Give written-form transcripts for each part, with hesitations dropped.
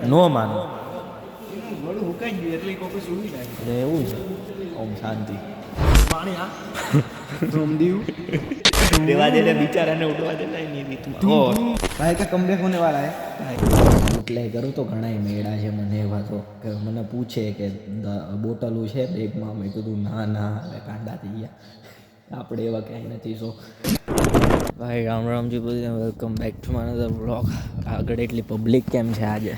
નો માનો ગળું હુકાઈ ગયું એટલે કોઈ સુવી જાય. એવું છે. ઓમ શાંતિ. પાણી હા રોમદીવ દેવા દે બિચારાને ઉડવા દે નહીં રીતમાં. ઓ ભાઈ का कमबैक होने वाला है. એટલે કરું તો ઘણા મેળા છે મને એવા તો કે મને પૂછે કે બોટલું છે બેગમાં. મેં કીધું ના ના હવે કાંડા થઈ ગયા આપણે એવા ક્યાંય નથી. સો ભાઈ રામ રામજી બધું welcome back to my another vlog. આગળ એટલી પબ્લિક કેમ છે આજે?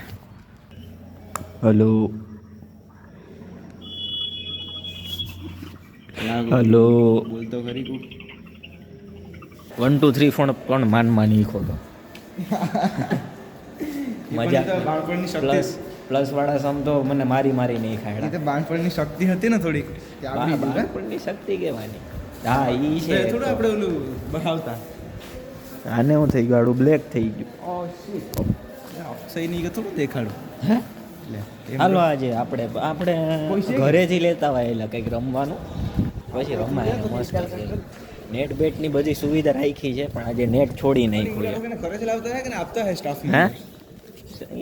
હલો હલો બોલતો ખરી કુ 1 2 3 ફોન પણ માન ઈખો તો મજા. બાળપણની પ્લસ શક્તિ પ્લસ વાળા સમ તો મને મારી નહીં એ ખાયડા. તો બાળપણની શક્તિ હતી ને થોડીક તે આપણી ભૂલ હે. બાળપણની શક્તિ કહેવાની. હા ઈ છે. થોડું આપણે ઓલું બહાવતા. આને હું થઈ ગયું બ્લેક થઈ ગયું. ઓ શિટ સહી નહીં કે થોડું દેખાડું. હે લે હાલો આજે આપણે ઘરેથી લેતા વાયેલા કંઈક રમવાનું પછી રમાય મસ્ત છે. નેટ બેટની બધી સુવિધા રાખી છે પણ આજે નેટ છોડી નાખ્યું છે. ઘરે જ લાવતા હે કે આપતા હે સ્ટાફ હે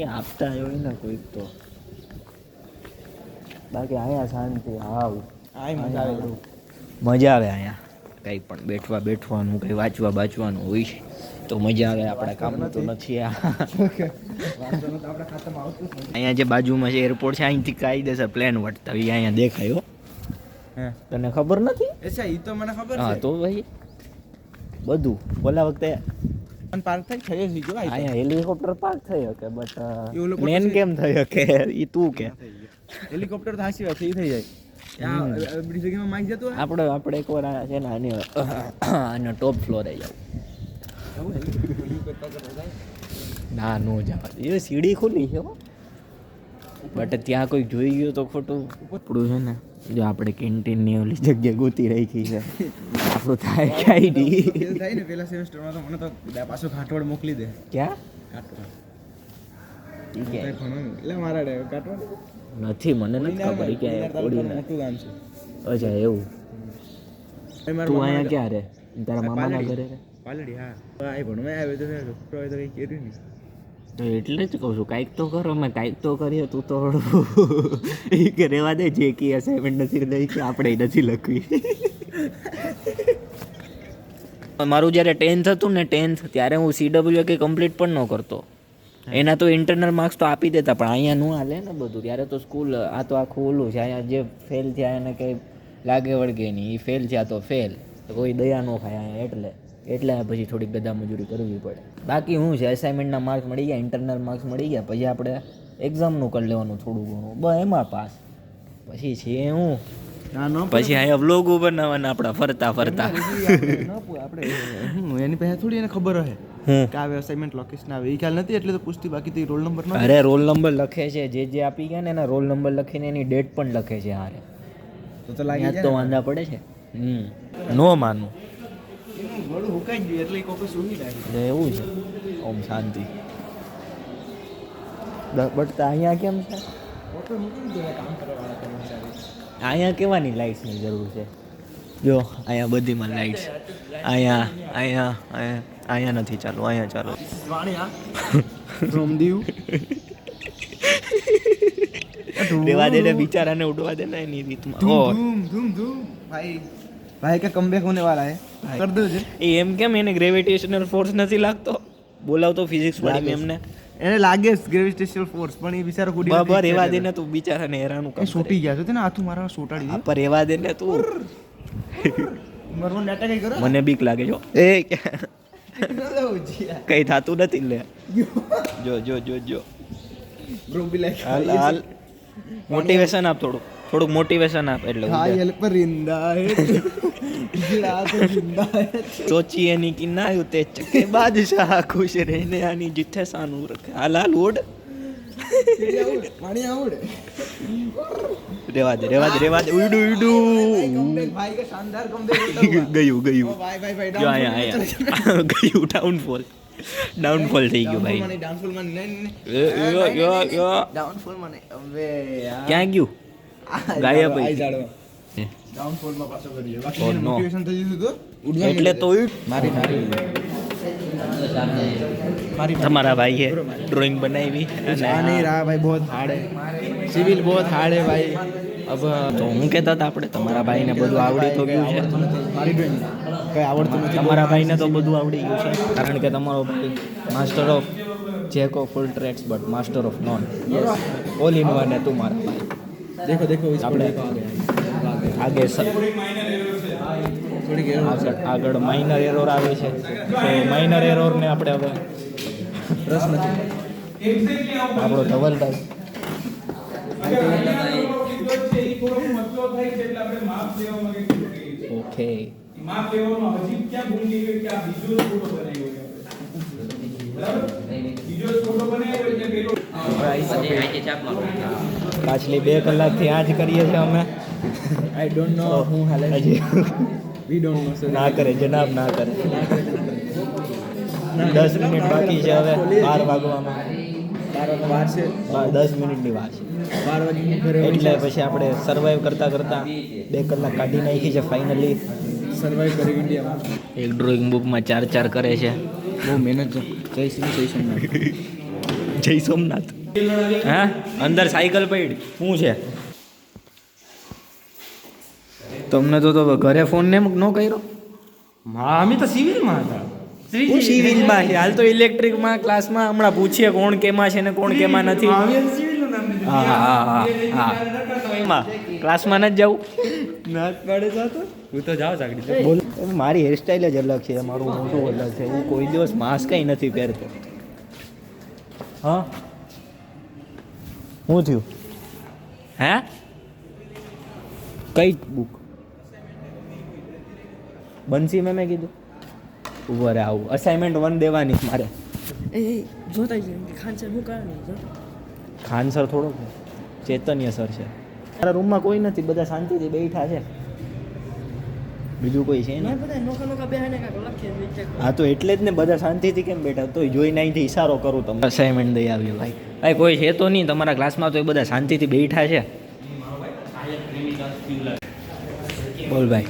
એ આપતા હોય ને કોઈક તો. બાકી અહીંયા શાંતિ. હાવ આય મજા આવે. મજા આવે અહીંયા કંઈ પણ બેઠવાનું કંઈ વાંચવાનું હોય છે તો મજા આવે. આપણા કામનું તો નથી આ. વાંચવાનું તો આપણા ખાતામાં આવતું જ નથી. અહીંયા જે બાજુમાં છે એરપોર્ટ છે અહીંથી કાયદેસર પ્લેન વટતા હોય અહીંયા દેખાયો. હે તને ખબર નથી? અચ્છા ઈ તો મને ખબર હા છે. તો ભાઈ બધું ઓલા વખતે પણ પાર્ક થઈ છે જો આઈ અહીંયા હેલિકોપ્ટર પાર્ક થઈ શકે બટ એ ઓલો પ્લેન કેમ થઈ શકે એ તું કે. હેલિકોપ્ટર તો હાસી વાત છે ઈ થઈ જાય. આ બધી જગ્યામાં માઈક જતો હે. આપણે એકવાર આ છે ને આને ટોપ ફ્લોરે જાવ. ના નો જવા એ સીડી ખુલી છે હો. બટ ત્યાં કોઈ જોઈ ગયો તો ખોટું ઉપડું છે ને. જો આપણે કેન્ટીનની ઓલી જગ્યા ગોતી રાખી છે આપણું થાય ક્યાંય નહીં. એવું થાય ને પહેલા સેમેસ્ટરમાં તો મને તો પાછો ઘાટવાડ મોકલી દે. ક્યાં ઘાટવાડ ઈ કંઈ ક્યાં? ભણવાનું એટલે મારા ડે ઘાટવાડ નથી મને નથી ખબર ઈ ક્યાં તાલુકાનું પડી. મોટું ગામ છે. અચ્છા એવું. તું અહીંયા ક્યાં રે? તારા મામાના ઘરે રે? પાલડી હા આ ભણવા આવ્યો તો છોકરો તો કંઈ કર્યું નહીં. તો એટલે જ કહું છું કાંઈક તો કરો. અમે કાંઈક તો કરીએ. તું તો એ કે રહેવા દે જે કી અસાઇનમેન્ટ નથી લખી આપણે નથી લખવી. મારું જ્યારે 10th હતું ને 10th ત્યારે હું CWA કંઈ કમ્પ્લીટ પણ ન કરતો. એના તો ઇન્ટરનલ માર્ક્સ તો આપી દેતા પણ અહીંયા નું હાલે ને બધું. ત્યારે તો સ્કૂલ આ તો આખું ઓલું છે. અહીંયા જે ફેલ થયા એને કંઈ લાગે વળગે નહીં. એ ફેલ થયા તો ફેલ કોઈ દયા ન ખાય અહીંયા. એટલે પછી થોડીક ગદા મજૂરી કરવી પડે. બાકી શું છે અસાઇનમેન્ટના માર્ક્સ મળી ગયા, ઇન્ટરનલ માર્ક્સ મળી ગયા પછી આપણે એક્ઝામનું કરી લેવાનું થોડું ઘણું બસ એમાં પાસ. પછી છે હું પછી અહીંયા વ્લોગો બનાવવાના આપણા ફરતા આપણે એની પહેલા થોડી એને ખબર હે હું કે આવે અસાઇનમેન્ટ લોકેશન આવે એ ખ્યાલ નથી એટલે તો પૂછતી. બાકી તો રોલ નંબર અરે રોલ નંબર લખે છે જે આપી ગયા ને એના રોલ નંબર લખીને એની ડેટ પણ લખે છે. હારે તો લાગી તો વાંધા પડે છે. નો માનું ગળું હુકાઈ ગયું એટલે કોઈ સુવી જાય. એવું છે. ઓમ શાંતિ. બટ અહીંયા કેમ છે? ફોટો મૂકી દે કામ કરવાવાળા કર્મચારી. અહીંયા કેવાની લાઇટ્સની જરૂર છે? જો અહીંયા બધીમાં લાઇટ્સ. અહીંયા નથી ચાલુ. અહીંયા ચાલો. વાણી હા રોમદીવ દેવા દે બિચારાને ઉડવા દે ને એની રીતમાં. ધૂમ ધૂમ ધૂમ ભાઈ ભાઈ का कमबैक होने वाला है. कर दो जे એ એમ કેમ એને ગ્રેવિટેશનલ ફોર્સ નથી લાગતો? બોલાવતો ફિઝિક્સ વાળી મેમને. એને લાગે ગ્રેવિટેશનલ ફોર્સ પણ એ બિચારો કુડી બરાબર રેવા દે ને તું બિચારાને હેરાનું એ સોટી ગયા છે ને હાથું મારા સોટાડી પર રેવા દે ને તું. મરવો નાટક કઈ કરો મને બીક લાગે જો. એ કઈ થાતું નથી લે. જો બ્રો બી લાઈક હાલ મોટિવેશન આપ થોડુંક મોટિવેશન આપ એટલે હા યલ પર रिंदा है गिरा तो जिंदा है सोचिए नहीं कि ना उते चके बादशाह खुश रहने आनी जिथे सानू रखे हाल ओड पानी आउड रेवा दे उडू कमबैक भाई का शानदार कमबैक होता हुआ गયું भाई જો અહીંયા ગયું ડાઉનફોલ થઈ ગયો ભાઈ. डाउनफॉल में नहीं યો डाउनफॉल में अबे यार ક્યાં ગયું? ગાયબ आई થઈ जाड़ो डाउनफॉल में पाछो करियो Oh, बाकी no. मोटिवेशन થઈ ગયું તો એટલે તો મારી તમારા ભાઈએ ડ્રોઈંગ બનાવી आ नहीं रहा भाई, बहुत हार्ड है, सिविल बहुत हार्ड है भाई। अब તો હું કહેતા હતા આપણે તમારા ભાઈને બધું આવડી તો ગયું છે. મારી ડ્રોઈંગ કઈ આવડતું નથી. તમારા ભાઈને તો બધું આવડી ગયું છે કારણ કે તમારો ભાઈ master of Jack of full tracks but master of non all in one है तुम्हारा भाई. देखो देखो इसको આપણે देखो आगे આગે थोड़ी આગળ માઇનર એરર આવે છે તો માઇનર એરરને આપણે હવે रस નથી. આપણો ધવલભાઈ ઓકે પાછલી 2 કલાકથી આ જ કરીએ છીએ અમે. आई डोंट नो हूँ हाल હજી वी डोंट नो सर. ના કરે જનાબ ના કરે. 10 મિનિટ બાકી છે હવે 12 વાગવામાં. 12 વાર છે, 10 મિનિટની વાર છે 12 વાગે ઘરે એટલે પછી આપણે સર્વાઈવ કરતા કરતા 2 કલાક કાઢી નાખી છે ફાઇનલી. સર્વાઈવ કરી ઇન્ડિયામાં. એક ડ્રોઈંગ બુકમાં 4 કરે છે. બહુ મહેનત છે. જય શ્રી સોમનાથ. જય સોમનાથ. હા અંદર સાયકલ પડી શું છે તમને તો ઘરે ફોન ને ન કર્યો. અમે તો સિવિલમાં હતા. હું સિવિલમાં છે હાલ તો ઇલેક્ટ્રિકમાં ક્લાસમાં હમણાં પૂછીએ કોણ કેમાં છે ને કોણ કેમાં નથી. સિવિલનું નામ દીધું. હા હા હા હા એમાં ક્લાસમાં નથી જવું. નાચ પાડે જાતો હું તો જાઉં સાગડી. બોલ મારી હેરસ્ટાઈલ જ અલગ છે મારું મોઢું અલગ છે હું કોઈ દિવસ માસ્ક કંઈ નથી પહેરતો. હા શું થયું હે કઈ બુક બંસી મેં કીધું ઉભો રે આવું અસાઇનમેન્ટ 1 દેવાની મારે. ખાન સર થોડો ચૈતન્ય સર છે મારા રૂમમાં કોઈ નથી બધા શાંતિથી બેઠા છે બીજું કોઈ છે ને. હા તો એટલે જ ને બધા શાંતિથી કેમ બેઠા તોય જોઈને અહીંથી ઈશારો કરું તમને અસાઇનમેન્ટ દઈ આવ્યો ભાઈ. ભાઈ કોઈ છે તો નહીં તમારા ક્લાસમાં તો એ બધા શાંતિથી બેઠા છે. બોલ ભાઈ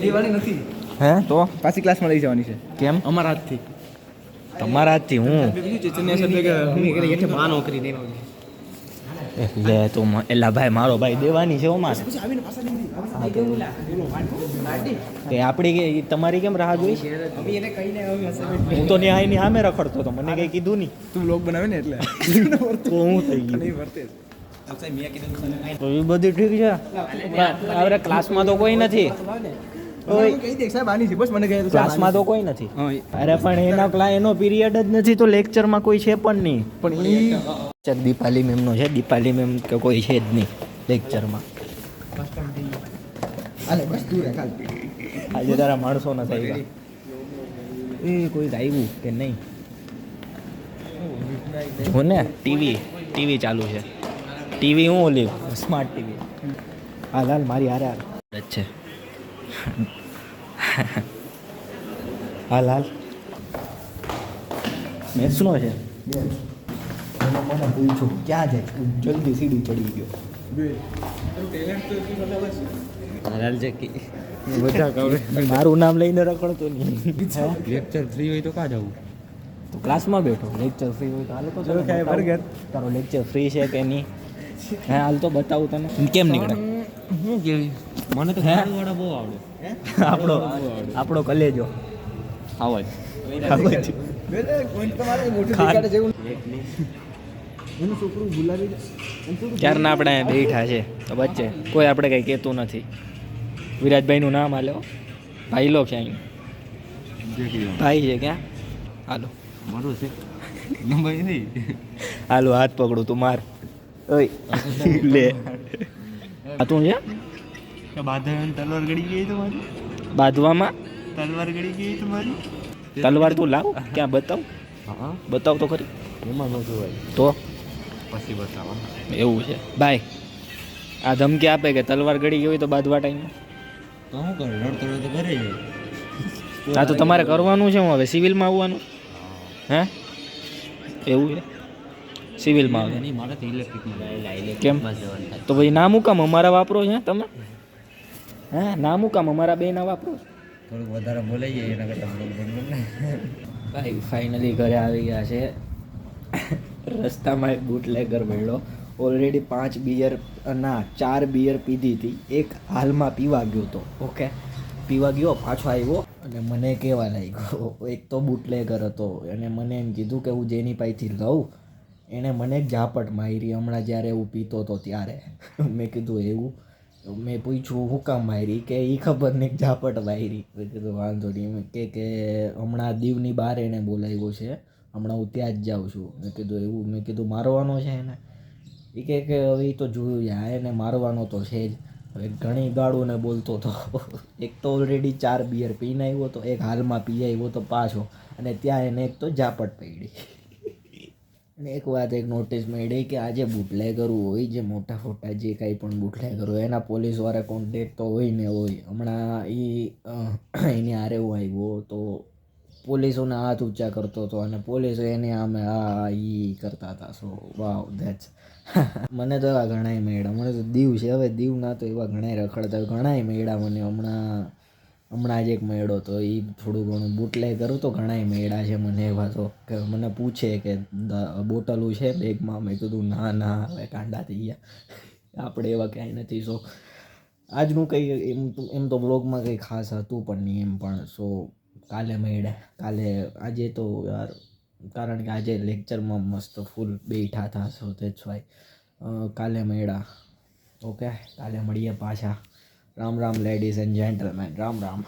દેવાની નથી. હે તો પાછી ક્લાસમાં લઈ જવાની છે. કેમ અમારા હાથથી. તમારા હાથથી હું ચેતન્ય સર કે હું કે હેઠે બા નોકરી દેવાની. લે તો એલા ભાઈ મારો ભાઈ દેવાની છે ઓમાં પછી આવીને પાછા દીધી. તે આપણી કે તમારી કેમ રાહ જોઈ અમે એને કહીને અમે અસાઇનમેન્ટ હું તો ન્યાયની સામે રખડતો હતો મને કંઈ કીધું નહીં તું બ્લોગ બનાવે ને એટલે તો હું થઈ ગયું નહીં વર્તે. તો એ બધું ઠીક છે હવે ક્લાસમાં તો કોઈ નથી કહી દે સાહેબ આની છે બસ મને કહે ક્લાસમાં તો કોઈ નથી અરે પણ એનો પીરિયડ જ નથી તો લેક્ચરમાં કોઈ છે પણ નહીં. પણ ઈ દીપાલી મેમનો છે દીપાલી મેમ કે કોઈ છે જ નહીં લેક્ચરમાં. આલે બસ તું રે ખાલ. આજે તારા માણસો ન થઈ ગયા એ કોઈ આવ્યું કે નહીં હું ને ટીવી ચાલુ છે ટીવી હું ઓલી સ્માર્ટ ટીવી હાલ હાલ મારી હારે હાલ જ છે હાલ હાલ મેથ્સનો છે મને પૂછું ક્યાં જાય જલ્દી સીડી ચડી ગયો હાલ છે કે બધા કવરે મારું નામ લઈને રખડતો નહીં લેક્ચર ફ્રી હોય તો કાં જવું. તો ક્લાસમાં બેઠો લેક્ચર ફ્રી હોય તો હાલ તો ચલો ખાય બર્ગર. તારો લેક્ચર ફ્રી છે કે નહીં હે હાલ તો બતાવું તને કેમ નીકળે શું કેવી મને તો હે? વાળા બહુ આવડે. આપણો કલેજો આવાજ બેલે કોઈ તમારે મોટું ખાન. દેખાડે જેવું એનું છોકરું ગુલાબી ક્યારના આપણે બેઠા છે તો વચ્ચે કોઈ આપણે કંઈ કહેતું નથી. વિરાજભાઈનું નામ હાલો ભાઈ લો છે અહીં ભાઈ છે ક્યાં હાલો મારું છે નંબર નહીં. હાલો હાથ પકડું તું માર ઓય લે આ તું છે બાંધણ તલવાર ગળી ગઈ તમારી બાંધવામાં તલવાર ગળી ગઈ તમારી તલવાર તું લાવ ક્યાં બતાવ હા બતાવ તો ખરી એમાં ન જોવાય તો પછી બતાવો. એવું છે ભાઈ આ ધમકી આપે કે તલવાર ગળી ગઈ હોય તો બાંધવા ટાઈમ તો શું કરે રડતો રડતો ઘરે જાય. આ તો તમારે કરવાનું છે હું હવે સિવિલમાં આવવાનું હે એવું છે સિવિલમાં આવે નહીં મારે તો ઇલેક્ટ્રિકમાં કેમ તો ભાઈ ના મુકામ અમારા વાપરો છે તમે હે ના મુકામ અમારા બે ના વાપરો થોડુંક વધારે બોલાઈ જાય એના કરતાં બ્લોગ બનવું ને. ભાઈ ફાઇનલી ઘરે આવી ગયા છે. રસ્તામાં એક બુટલેગર મળ્યો. ઓલરેડી 5 બિયર ના 4 બિયર પીધી હતી. એક હાલમાં પીવા ગયો હતો. ઓકે, પીવા ગયો પાછો આવ્યો અને મને કહેવા લાગ્યો. એક તો બુટલેગર હતો અને મને એમ કીધું કે હું જેની પાસેથી લઉં એણે મને એક ઝાપટ મારી હમણાં જ્યારે હું પીતો હતો ત્યારે. મેં કીધું એવું? મેં પૂછ્યું હું કામ મારી? કે એ ખબર નહીં ઝાપટ મારી. મેં કીધું વાંધો નહીં. કે હમણાં દીવની બહાર એણે બોલાવ્યો છે, હમણાં હું ત્યાં જ જાઉં છું. મેં કીધું એવું? મેં કીધું મારવાનો છે એને? એ કે હવે એ તો જોયું યા એને મારવાનો તો છે જ. હવે ઘણી ગાળું ને બોલતો હતો. એક તો ઓલરેડી 4 બિયર પીને આવ્યો હતો, એક હાલમાં પી આવ્યો તો પાછો, અને ત્યાં એને એક તો ઝાપટ પડી. અને એક વાત એક નોટિસ મળી કે આજે બુટલેગરો હોય જે મોટા ફોટા જે કાંઈ પણ બુટલેગર હોય એના પોલીસવાળા કોન્ટેક્ટ તો હોય ને હોય. હમણાં એની હારે હું આવ્યો તો પોલીસોના હાથ ઊંચા કરતો હતો અને પોલીસો એને આમે આ ઈ કરતા હતા. સો વાવ ધેટ્સ મને તો એવા ઘણાય મળ્યા. મને તો દીવ છે, હવે દીવના તો એવા ઘણાય રખડતા ઘણાય મળ્યા મને. હમણાં જ એક મળ્યો તો એ થોડું ઘણું બુટલે કરું તો ઘણાય મળ્યા છે મને એવા. તો કે મને પૂછે કે બોટલું છે બેગમાં? મેં કીધું ના ના હવે કાંડા થઈ ગયા, આપણે એવા ક્યાંય નથી. સો આજનું કંઈ એમ તો બ્લોગમાં કંઈ ખાસ હતું પણ નહીં એમ પણ. સો કાલે મળ્યા. આજે તો યાર કારણ કે આજે લેક્ચરમાં મસ્ત ફૂલ બેઠા હતા. સો ધેટ્સ વાય કાલે મળ્યા. ઓકે, કાલે મળીએ પાછા. Ram Ram ladies and gentleman, Ram Ram.